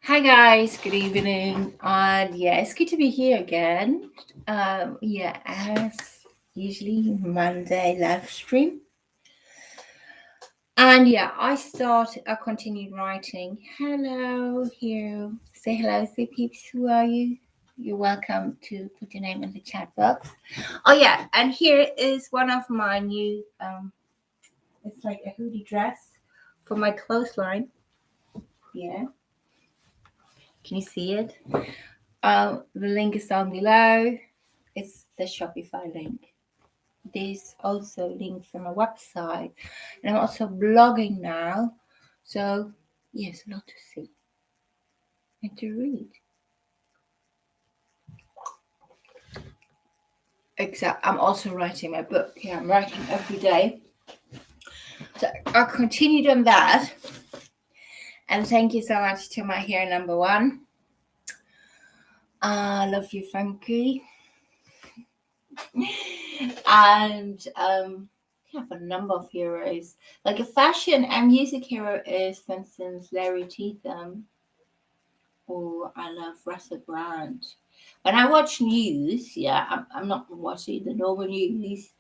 Hi guys, good evening. And it's good to be here again. As usually Monday live stream. And I continued writing. Hello, here. Say hello, say peeps, who are you? You're welcome to put your name in the chat box. And here is one of my new it's like a hoodie dress for my clothesline. Yeah. Can you see it? The link is down below. It's the Shopify link. There's also links from my website, and I'm also blogging now. So yes, a lot to see and to read. Except I'm also writing my book. Yeah, I'm writing every day. So I'll continue on that. And thank you so much to my hero number one. I love you, Frankie. And have a number of heroes. Like a fashion and music hero is, for instance, Larry Teetham, or I love Russell Brand. When I watch news, I'm not watching the normal news.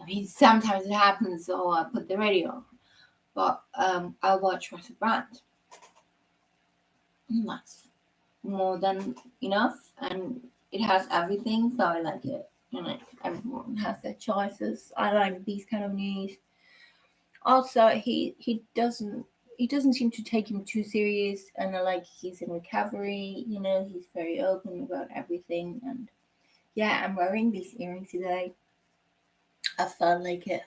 I mean, sometimes it happens, or I put the radio on, but I watch Russell Brand. And that's more than enough, and it has everything, so I like it. And everyone has their choices. I like these kind of news. Also, he doesn't seem to take him too serious, and I like he's in recovery. He's very open about everything, and I'm wearing these earrings today. I felt like it.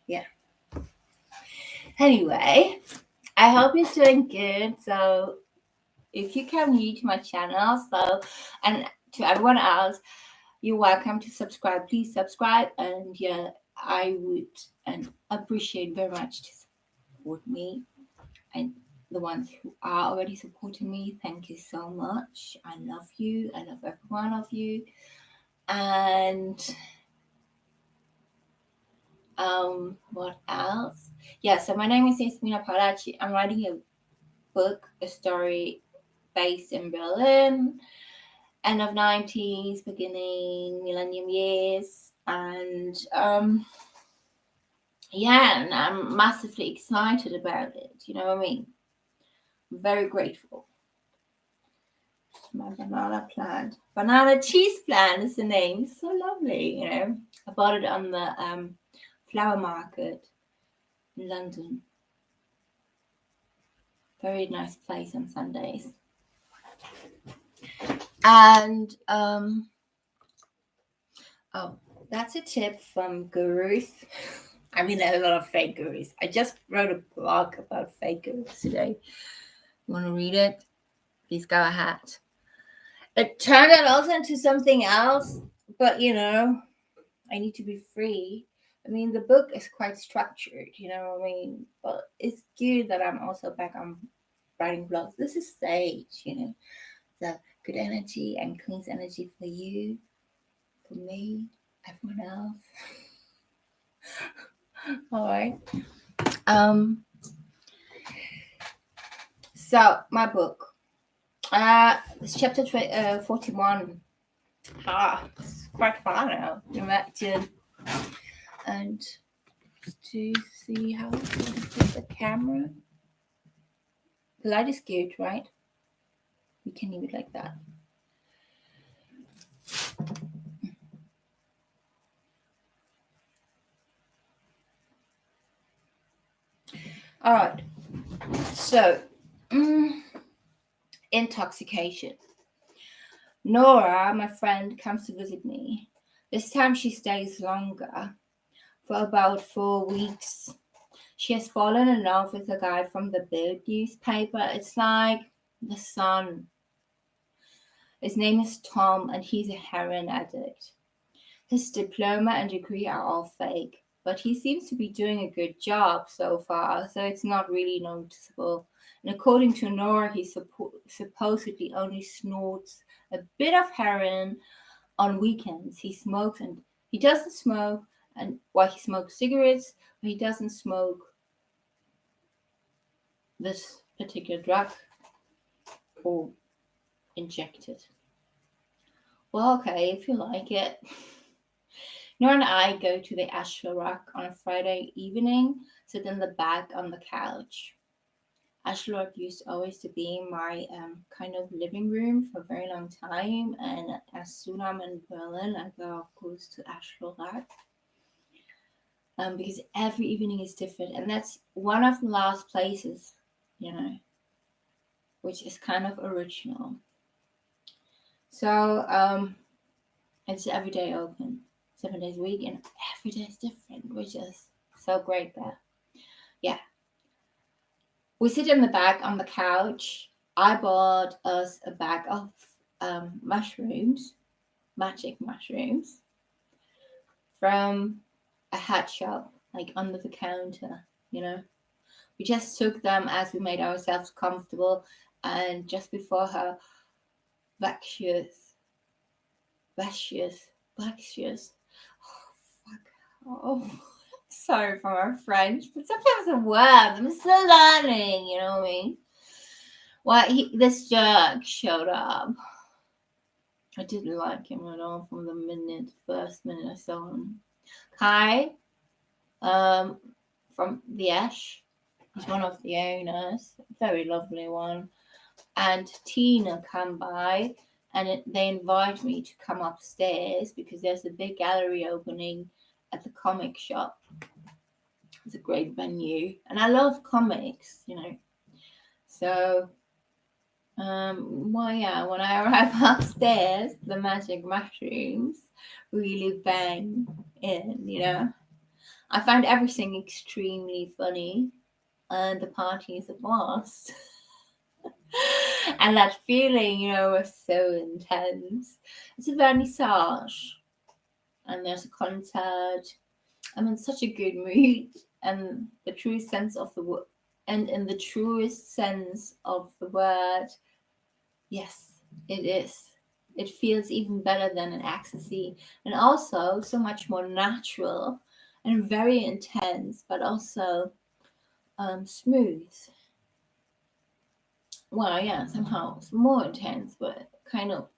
Yeah. Anyway, I hope you're doing good. So, if you come new to my channel, and to everyone else, you're welcome to subscribe. Please subscribe, and I would and appreciate very much to support me, and the ones who are already supporting me. Thank you so much. I love you. I love every one of you. And what else? So my name is Yasmina Palaci. I'm writing a book, a story based in Berlin, end of 90s, beginning millennium years, and and I'm massively excited about it. You know what I mean? I'm very grateful. My banana plant. Banana cheese plant is the name. It's so lovely, I bought it on the flower market in London. Very nice place on Sundays. And that's a tip from gurus. I mean, there are a lot of fake gurus. I just wrote a blog about fake gurus today. You want to read it? Please go ahead. It turned out also into something else, but I need to be free. I mean, the book is quite structured, you know what I mean? But it's good that I'm also back on writing blogs. This is sage, the good energy and Queen's energy for you, for me, everyone else. All right. So my book. It's chapter 41. It's quite far now. Imagine. And do you see how to put the camera? The light is good, right? We can leave it like that. All right. So, intoxication. Nora, my friend, comes to visit me. This time she stays longer, for about 4 weeks. She has fallen in love with a guy from the Bild newspaper. It's like the Sun. His name is Tom, and he's a heroin addict. His diploma and degree are all fake, but he seems to be doing a good job so far, so it's not really noticeable. And according to Nora, he supposedly only snorts a bit of heroin on weekends. He smokes and he doesn't smoke, and he smokes cigarettes, but he doesn't smoke this particular drug. or injected. Well, okay, if you like it. Nora and I go to the Asheville Rock on a Friday evening, sit in the back on the couch. Asheville Rock used always to be my kind of living room for a very long time, and as soon as I'm in Berlin, I go, of course, to Asheville Rock. Because every evening is different, and that's one of the last places, which is kind of original. So it's every day open, 7 days a week, and every day is different, which is so great there. Yeah. We sit in the back on the couch. I bought us a bag of mushrooms, magic mushrooms, from a hat shop, like under the counter, We just took them as we made ourselves comfortable, and just before her vacuous, oh, sorry for my French, but sometimes the words, I'm still learning, you know what I mean? Well, this jerk showed up. I didn't like him at all from the first minute I saw him. Kai, from the Ash, he's one of the owners, very lovely one, and Tina come by, and they invite me to come upstairs because there's a big gallery opening at the comic shop. It's a great venue, and I love comics, So, when I arrive upstairs, the magic mushrooms really bang in, I find everything extremely funny, and the party is a blast. And that feeling, was so intense. It's a vernissage, and there's a concert. I'm in such a good mood, and the true sense of the word, and in the truest sense of the word, yes, it is. It feels even better than an ecstasy, and also so much more natural and very intense, but also smooth. Well, yeah, somehow it's more intense, but kind of,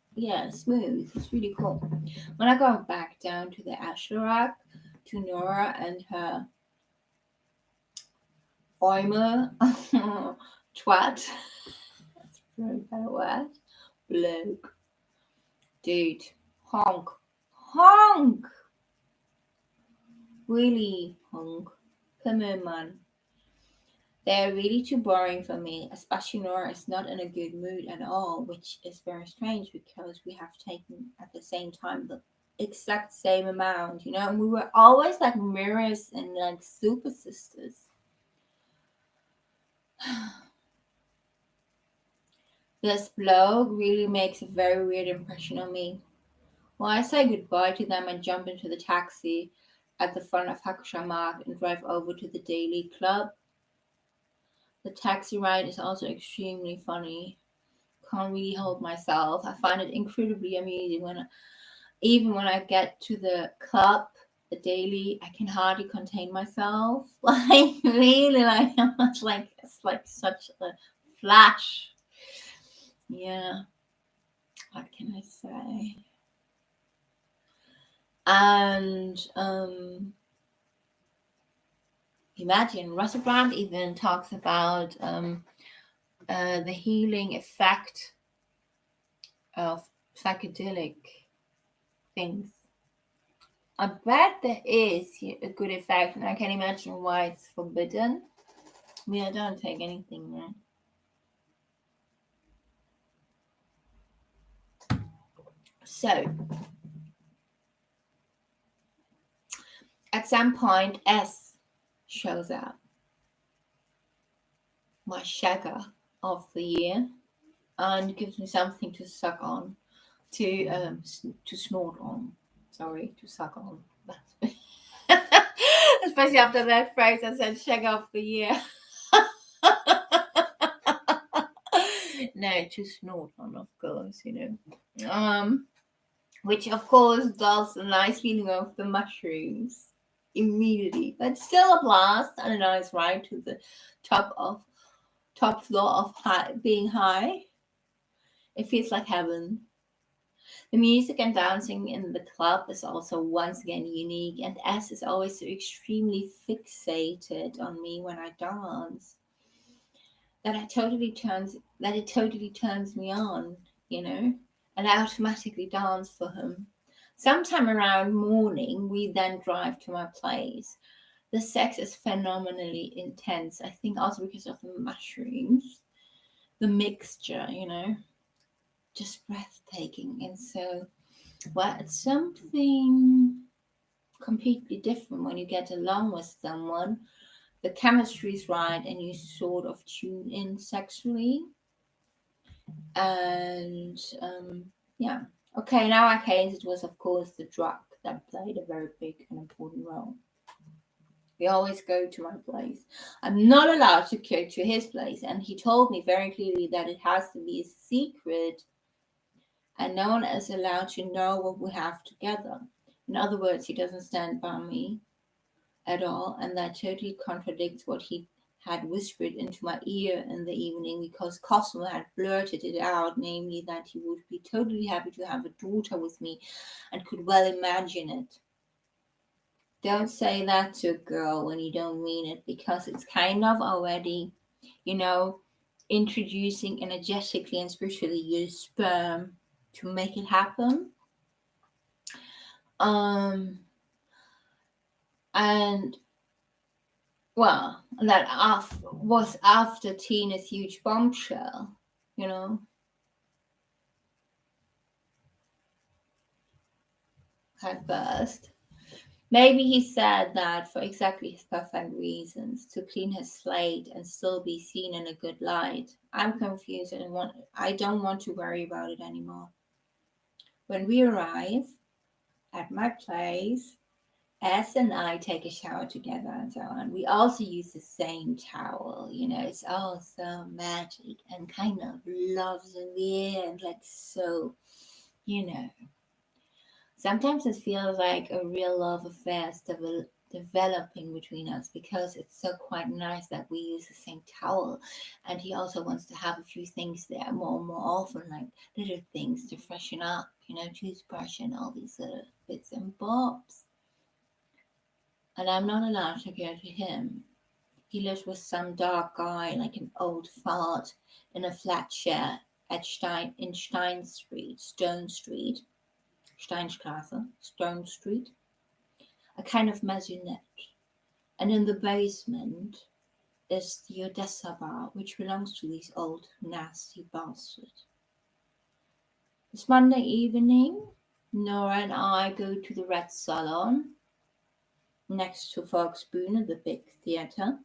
smooth. It's really cool. When I go back down to the Ashlorak, to Nora and her Oimer twat, that's a very better word, bloke, dude, honk, really honk, come on, man. They're really too boring for me, especially Nora is not in a good mood at all, which is very strange because we have taken at the same time the exact same amount, and we were always like mirrors and like super sisters. This bloke really makes a very weird impression on me. Well, I say goodbye to them and jump into the taxi at the front of Hakusha Mark and drive over to the Daily Club. The taxi ride is also extremely funny. Can't really hold myself. I find it incredibly amusing even when I get to the club, the Daily, I can hardly contain myself. Like really, like it's like such a flash. Yeah. What can I say? And imagine Russell Brand even talks about the healing effect of psychedelic things. I bet there is a good effect, and I can imagine why it's forbidden. I mean, I don't take anything, right? So, at some point, S shows up, my shagger of the year, and gives me something to suck on, to snort on. Sorry, to suck on. Especially after that phrase, I said shagger of the year. No, to snort on, of course, which of course does a nice feeling of the mushrooms immediately, but still a blast and a nice ride to the top floor of being high. It feels like heaven. The music and dancing in the club is also once again unique, and S is always so extremely fixated on me when I dance that it totally turns me on, you know, and I automatically dance for him. Sometime around morning, we then drive to my place. The sex is phenomenally intense. I think also because of the mushrooms, the mixture, just breathtaking. And so, well, it's something completely different when you get along with someone. The chemistry is right, and you sort of tune in sexually. And yeah. Okay, in our case, it was, of course, the drug that played a very big and important role. We always go to my place. I'm not allowed to go to his place, and he told me very clearly that it has to be a secret, and no one is allowed to know what we have together. In other words, he doesn't stand by me at all, and that totally contradicts what he had whispered into my ear in the evening, because Cosmo had blurted it out, namely that he would be totally happy to have a daughter with me and could well imagine it. Don't say that to a girl when you don't mean it, because it's kind of already, introducing energetically and spiritually your sperm to make it happen. And well, that was after Tina's huge bombshell, had burst. Maybe he said that for exactly his perfect reasons, to clean his slate and still be seen in a good light. I'm confused and I don't want to worry about it anymore. When we arrive at my place, S and I take a shower together and so on. We also use the same towel, it's all so magic and kind of love's in the air and like so, Sometimes it feels like a real love affair is developing between us, because it's so quite nice that we use the same towel, and he also wants to have a few things there more and more often, like little things to freshen up, toothbrush and all these little bits and bobs. And I'm not allowed to go to him. He lives with some dark guy, like an old fart, in a flat share at Stone Street, Steinstraße, Stone Street, a kind of maisonette. And in the basement is the Odessa bar, which belongs to these old nasty bastards. It's Monday evening. Nora and I go to the Red Salon next to Volksbühne, the big theater,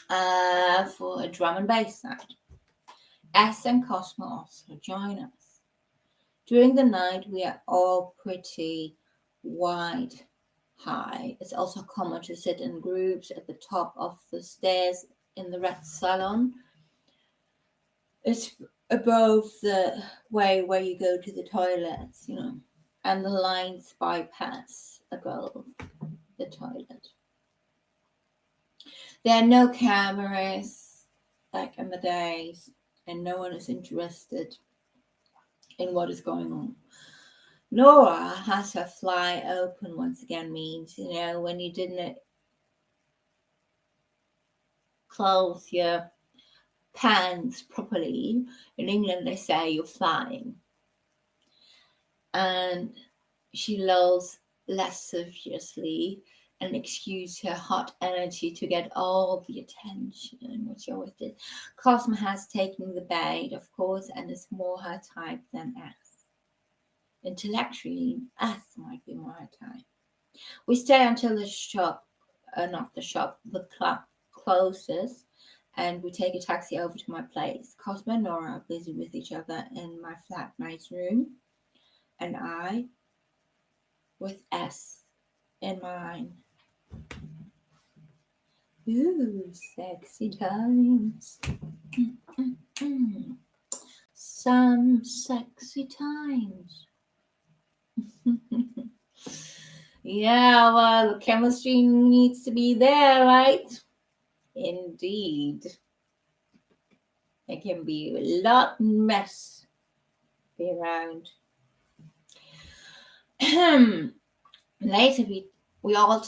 for a drum and bass night. S and Cosmo also join us. During the night, we are all pretty wide high. It's also common to sit in groups at the top of the stairs in the Red Salon. It's above the way where you go to the toilets, and the lines bypass above the toilet. There are no cameras like in the days, and no one is interested in what is going on. Nora has her fly open once again, means, when you didn't close your pants properly. In England, they say you're flying. And she lolls lasciviously and excuse her hot energy to get all the attention, which she always did. Cosmo has taken the bait, of course, and is more her type than S. Intellectually, S might be more her type. We stay until the club closes, and we take a taxi over to my place. Cosmo and Nora are busy with each other in my flatmate's room, and I with S in mine. Ooh, sexy times. Some sexy times. Yeah, well, the chemistry needs to be there, right? Indeed. It can be a lot mess be around. Later, we all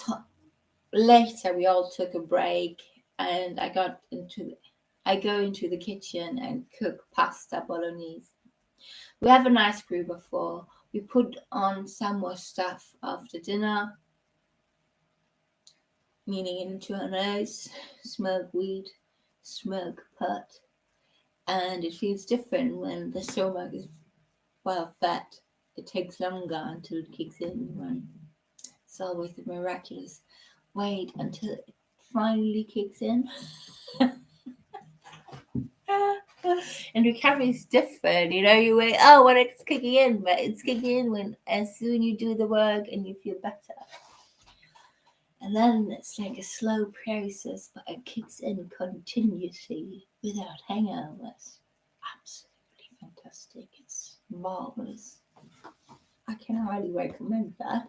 took a break, and I go into the kitchen and cook pasta bolognese. We have a nice group of four. We put on some more stuff after dinner, meaning into our nose, smoke weed, smoke pot, and it feels different when the stomach is well fed. It takes longer until it kicks in. Right? It's always the miraculous wait until it finally kicks in. And recovery is different, you wait, when it's kicking in, but it's kicking in when as soon you do the work and you feel better. And then it's like a slow process, but it kicks in continuously without hangovers. Absolutely fantastic. It's marvelous. I can highly recommend that.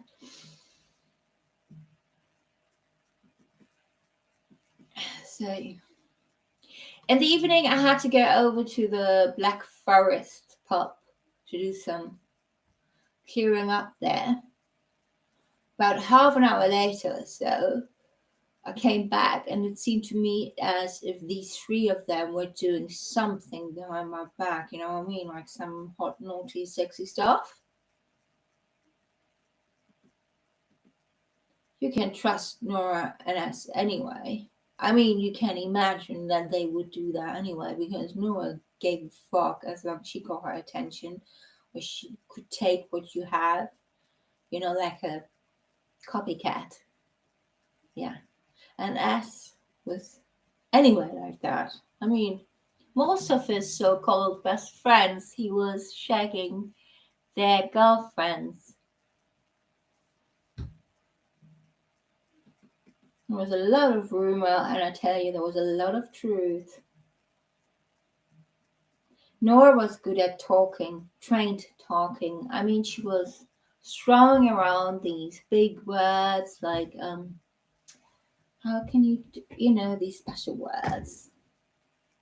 So, in the evening, I had to go over to the Black Forest pub to do some clearing up there. About half an hour later or so, I came back, and it seemed to me as if these three of them were doing something behind my back, you know what I mean? Like some hot, naughty, sexy stuff. You can trust Nora and us anyway. I mean, you can imagine that they would do that anyway, because Nora gave a fuck as long as she got her attention, or she could take what you have, like a copycat. Yeah. And S was anyway like that. I mean, most of his so-called best friends, he was shagging their girlfriends. There was a lot of rumor, and I tell you, there was a lot of truth. Nora was good at talking, trained talking. I mean, she was throwing around these big words like, how can you, these special words.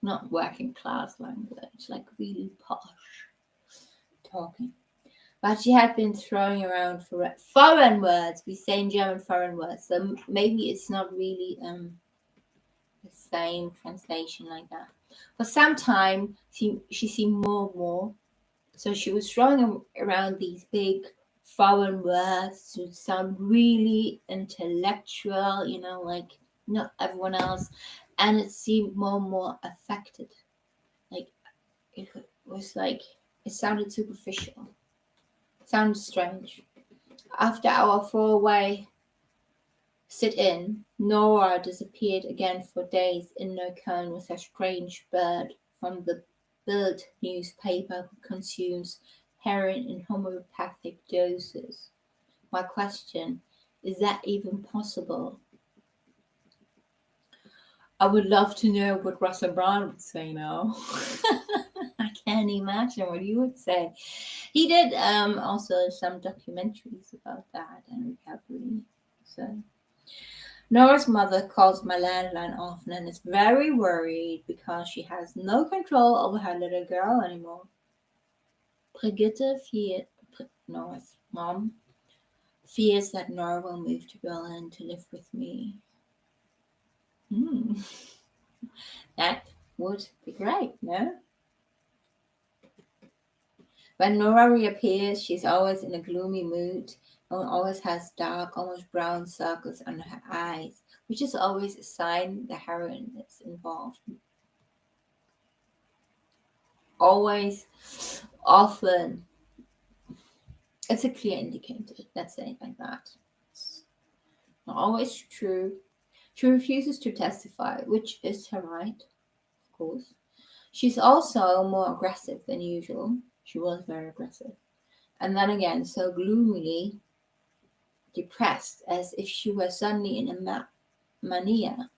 Not working class language, like really posh talking. But she had been throwing around foreign words. We say in German foreign words, so maybe it's not really the same translation like that. For some time, she seemed more and more. So she was throwing around these big foreign words to sound really intellectual, like not everyone else. And it seemed more and more affected. Like it was like it sounded superficial. Sounded strange. After our 4-way sit-in, Nora disappeared again for days in no cone with a strange bird from the Bild newspaper who consumes heroin in homeopathic doses. My question, is that even possible? I would love to know what Russell Brand would say now. I can't imagine what he would say. He did also some documentaries about that and recovery. So Nora's mother calls my landline often and is very worried because she has no control over her little girl anymore. Nora's mom, fears that Nora will move to Berlin to live with me. That would be great, no? When Nora reappears, she's always in a gloomy mood and always has dark, almost brown circles under her eyes, which is always a sign the heroin is involved. Always, often. It's a clear indicator, let's say it like that. It's not always true. She refuses to testify, which is her right, of course. She's also more aggressive than usual. She was very aggressive. And then again, so gloomily depressed, as if she were suddenly in a mania.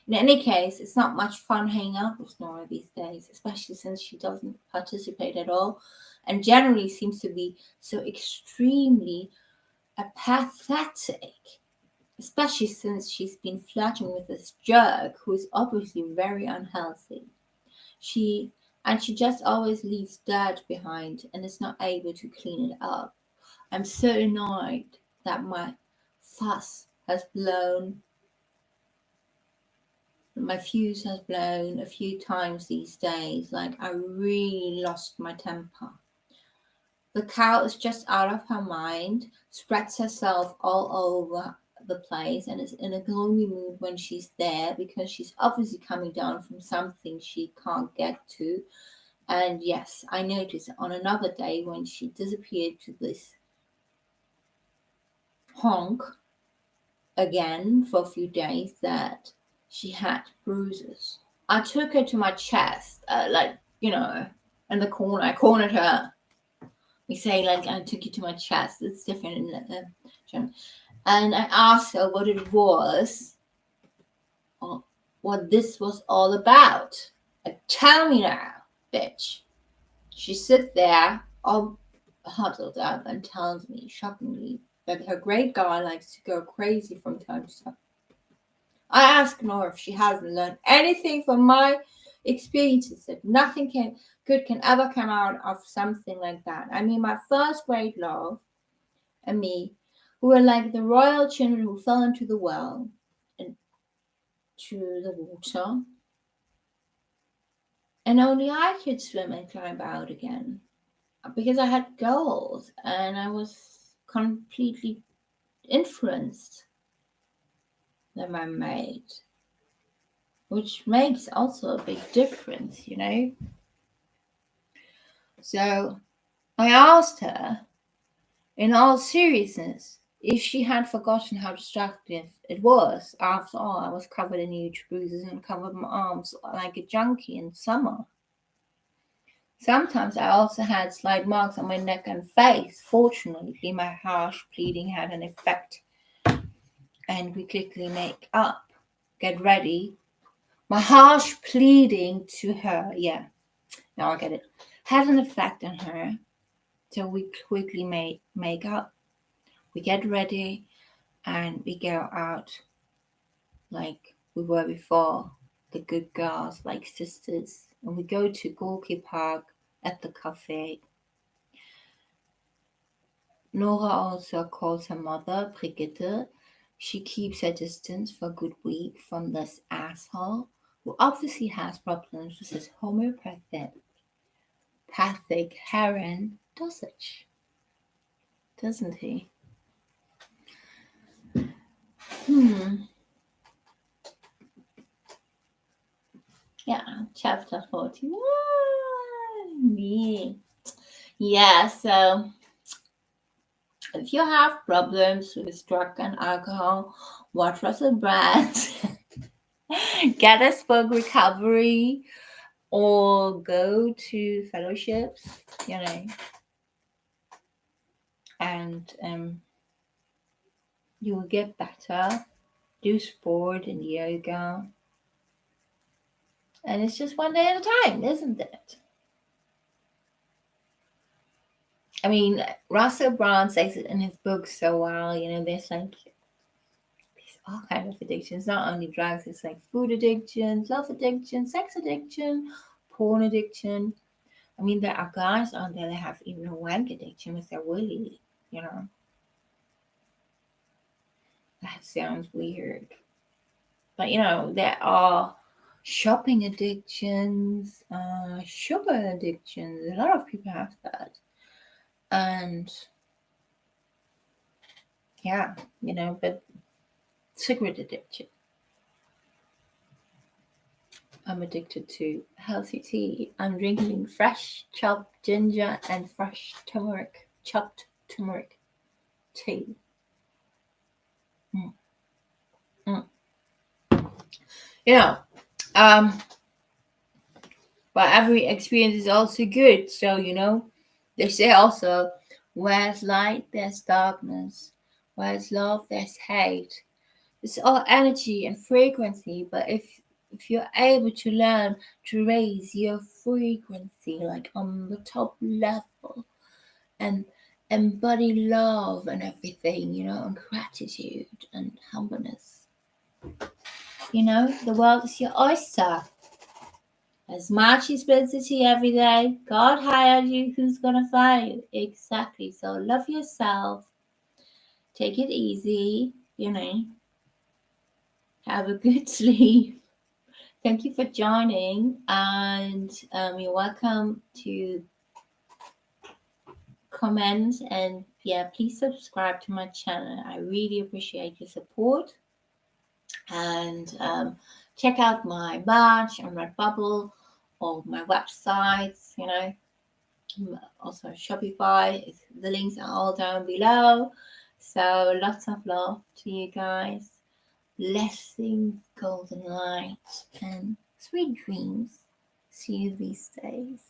In any case, it's not much fun hanging out with Nora these days, especially since she doesn't participate at all and generally seems to be so extremely apathetic, especially since she's been flirting with this jerk who is obviously very unhealthy. She and she just always leaves dirt behind and is not able to clean it up. I'm so annoyed that my fuss has blown, my fuse has blown a few times these days. Like, I really lost my temper. The cow is just out of her mind, spreads herself all over the place, and is in a gloomy mood when she's there because she's obviously coming down from something she can't get to. And yes, I noticed on another day when she disappeared to this honk again for a few days that she had bruises. I took her to my chest, in the corner. I cornered her. We say, like, I took you to my chest. It's different in German. And I asked her what it was, or what this was all about. Tell me now, bitch. She sits there, all huddled up, and tells me, shockingly, that her great guy likes to go crazy from time to time. I ask Nora if she hasn't learned anything from my experiences, that nothing good can ever come out of something like that. I mean, my first great love and me, who were like the royal children who fell into the well and to the water, and only I could swim and climb out again because I had goals and I was completely influenced than my mate, which makes also a big difference, you know. So I asked her, in all seriousness, if she had forgotten how destructive it was. After all, I was covered in huge bruises and covered my arms like a junkie in summer. Sometimes I also had slight marks on my neck and face. Fortunately, my harsh pleading had an effect, and we quickly make up. Get ready. My harsh pleading to her, yeah, now I get it, had an effect on her, so we quickly make up. We get ready and we go out like we were before, the good girls, like sisters, and we go to Gorky Park at the cafe. Nora also calls her mother, Brigitte. She keeps her distance for a good week from this asshole who obviously has problems with his homeopathic heroin dosage, doesn't he? Yeah, chapter 41. Me. Yeah, so if you have problems with drug and alcohol, watch Russell Brand, get a smoke recovery, or go to fellowships, you know, and you will get better. Do sport and yoga. And it's just one day at a time, isn't it? I mean, Russell Brand says it in his book so well, you know, there's all kinds of addictions, not only drugs, it's like food addiction, love addiction, sex addiction, porn addiction. I mean, there are guys out there that have even a wank addiction with their willy, you know. That sounds weird. But, you know, there are shopping addictions, sugar addictions. A lot of people have that. And, yeah, you know, but cigarette addiction. I'm addicted to healthy tea. I'm drinking fresh chopped ginger and fresh chopped turmeric tea. Mm. Mm. You know, but every experience is also good. So, you know, they say also, where's light, there's darkness. Where's love, there's hate. It's all energy and frequency. But if you're able to learn to raise your frequency, like on the top level, and embody love and everything, you know, and gratitude and humbleness, you know, the world is your oyster. As much responsibility every day. God hired you. Who's gonna fire you? Exactly. So love yourself. Take it easy. Have a good sleep. Thank you for joining, and you're welcome to comment, and please subscribe to my channel. I really appreciate your support, and check out my merch on Redbubble or my websites. Also Shopify. The links are all down below. So lots of love to you guys. Blessings, golden light, and sweet dreams. See you these days.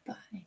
Bye.